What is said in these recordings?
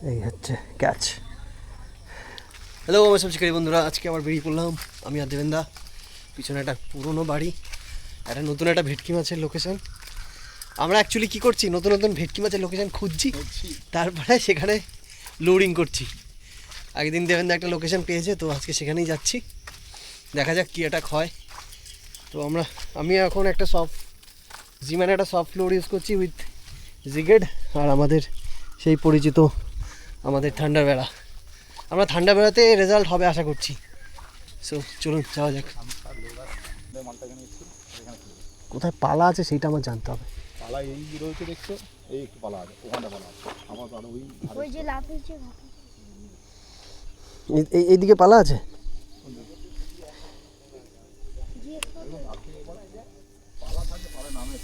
এই হচ্ছে catch. Hello আমার সব শিকারী বন্ধুরা, আজকে আবার বেরিয়ে পড়লাম আমি আর দেবেন্দা। পিছনে একটা পুরনো বাড়ি, একটা নতুন একটা ভেটকি মাছের লোকেশন। আমরা অ্যাকচুয়ালি কী করছি, নতুন নতুন ভেটকি মাছের লোকেশন খুঁজছি, তারপরে সেখানে লোডিং করছি। আগের দিন দেবেন্দা একটা লোকেশন পেয়েছে, তো আজকে সেখানেই যাচ্ছি, দেখা যাক কী অ্যাটাক হয়। তো আমি এখন একটা জিম্যানে একটা সফট ফ্লোর ইউজ করছি উইথ জিগেড, আর আমাদের সেই পরিচিত আমাদের থান্ডারবেলা। আমরা থান্ডারবেলাতে রেজাল্ট হবে আশা করছি। সো চলুন যাওয়া যাক। কোথায় পালা আছে সেইটা আমার জানতে হবে। পালা এই রয়েছে দেখছো, এই একটু পালা আছে, ওখানটা পালা আছে আমার, আর ওই যে লাভ হয়েছে এইদিকে পালা আছে। পালা থাকে, পালা নামে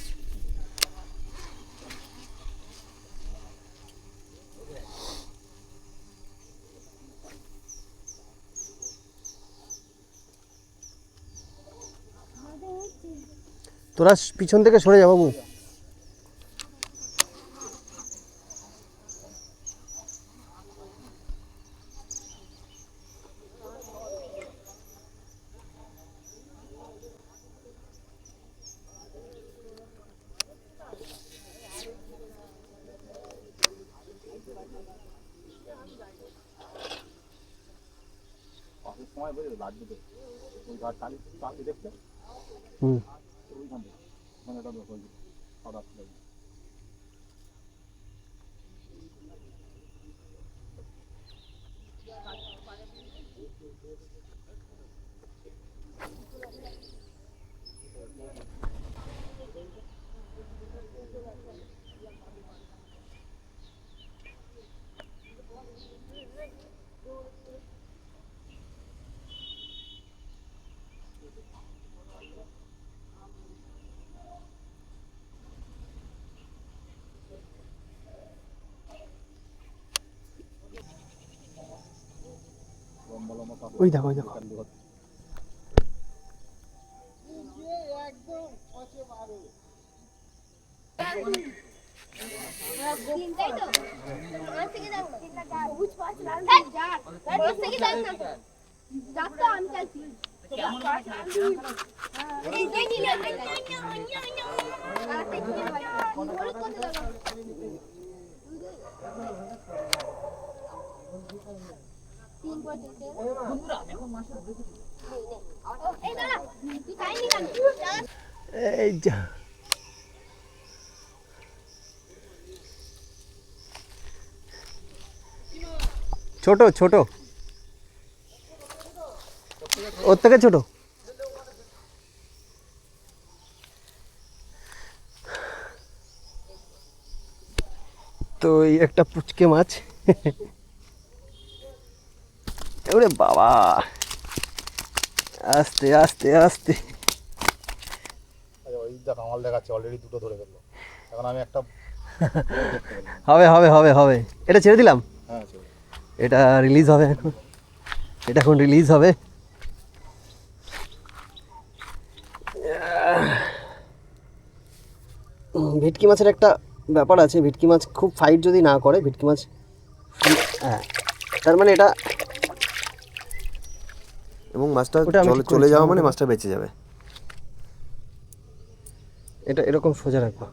তোরা পিছন থেকে সরে যা বাবু। পাশের সময় বলে লাগবে তো ওই ঘাট টালি টালি দেখতে ওইখান থেকে মানে এটা হয়ে গেছে হঠাৎ করে। ওই দেখো ওই দেখো। এই যা ছোট ছোট, ওর থেকে ছোট। তো এই একটা পুচকে মাছ। ওরে বাবা, আস্তে আস্তে আস্তে। ওই দেখ আমার দেখাচ্ছে অলরেডি দুটো ধরে ফেললো, এখন আমি একটা হবে হবে হবে হবে। এটা ছেড়ে দিলাম, হ্যাঁ এটা রিলিজ হবে এখন, এটা এখন রিলিজ হবে। ভেটকি মাছের একটা ব্যাপার আছে, ভেটকি মাছ খুব ফাইট যদি না করে ভেটকি মাছ, হ্যাঁ তার মানে এটা, এবং মাছটা চলে যাওয়া মানে মাছটা বেঁচে যাবে। এটা এরকম সোজা রাখবো।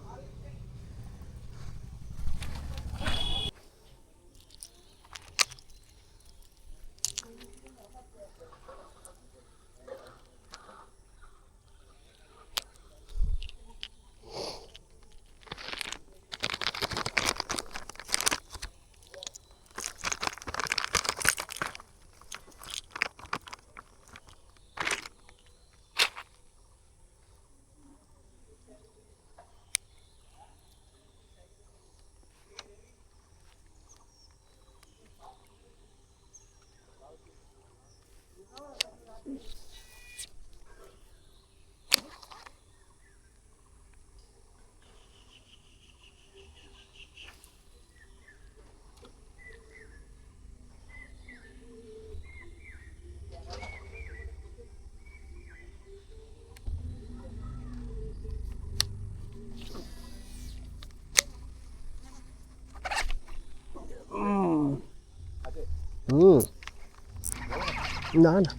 হুম, না না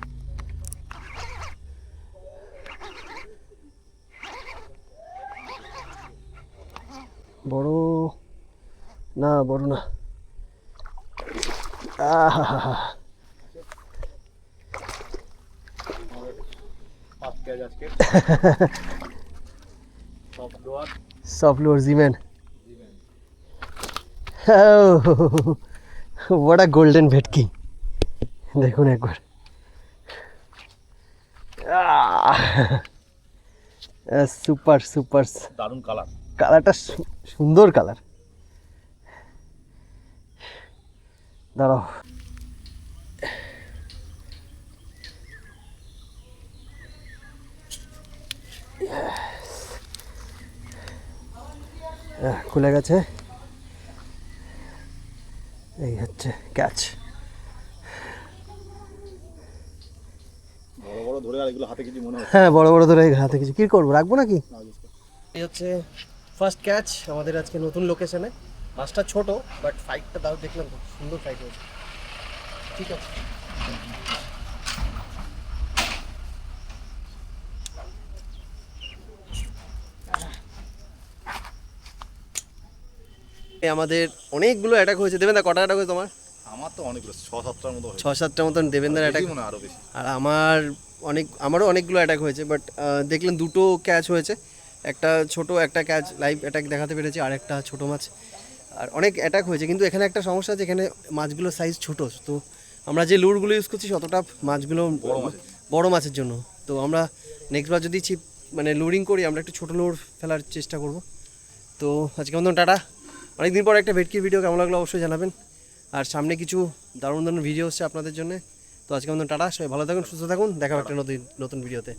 বড় না, বড় না। আহা, ফার্স্ট ক্যাচ আজকে সব লোয়ার সফট লোয়ার জিম্যান। হোয়াট আ গোল্ডেন ভেটকি, দেখুন একবার। সুপার সুপার, দারুণ কালার। কালারটা সুন্দর কালার। দাঁড়াও, খুলে গেছে, এই হচ্ছে ক্যাচ। বড় বড় ধরে আর এগুলো হাতে কিছু মনে হচ্ছে হ্যাঁ, বড় বড় ধরে হাতে কিছু কী করবো, রাখবো নাকি? না বুঝতে। এই হচ্ছে ফার্স্ট ক্যাচ আমাদের আজকে নতুন লোকেশনে। মাছটা ছোট, বাট ফাইটটা দাও, দেখলাম খুব সুন্দর ফাইট হয়েছে। ঠিক আছে, আমাদের অনেকগুলো অ্যাটাক হয়েছে। দেবেন্দা, কটা অ্যাটাক হয়েছে তোমার? আমার তো অনেকগুলো 6-7টার মতো হয়েছে। 6-7টার মতন দেবেন্দার অ্যাটাক, মনে হয় আরো বেশি। আর আমারও অনেকগুলো অ্যাটাক হয়েছে। বাট দেখলেন দুটো ক্যাচ হয়েছে, একটা ছোট একটা ক্যাচ লাইভ অ্যাটাক দেখাতে পেরেছি, আর একটা ছোটো মাছ। আর অনেক অ্যাটাক হয়েছে, কিন্তু এখানে একটা সমস্যা আছে, এখানে মাছগুলোর সাইজ ছোট। তো আমরা যে লুরগুলো ইউজ করছি ততটা মাছগুলো বড় মাছের জন্য। তো আমরা নেক্সটবার যদি ছিপ মানে লুরিং করি, আমরা একটু ছোটো লুর ফেলার চেষ্টা করব। তো আজকে মতন টাটা। অনেকদিন পর একটা ভেটকির ভিডিও কেমন লাগলো অবশ্যই জানাবেন। আর সামনে কিছু দারুণ দারুণ ভিডিও হচ্ছে আপনাদের জন্য। তো আজকে মতন টাটা, সবাই ভালো থাকুন, সুস্থ থাকুন, দেখা হবে একটা নতুন ভিডিওতে।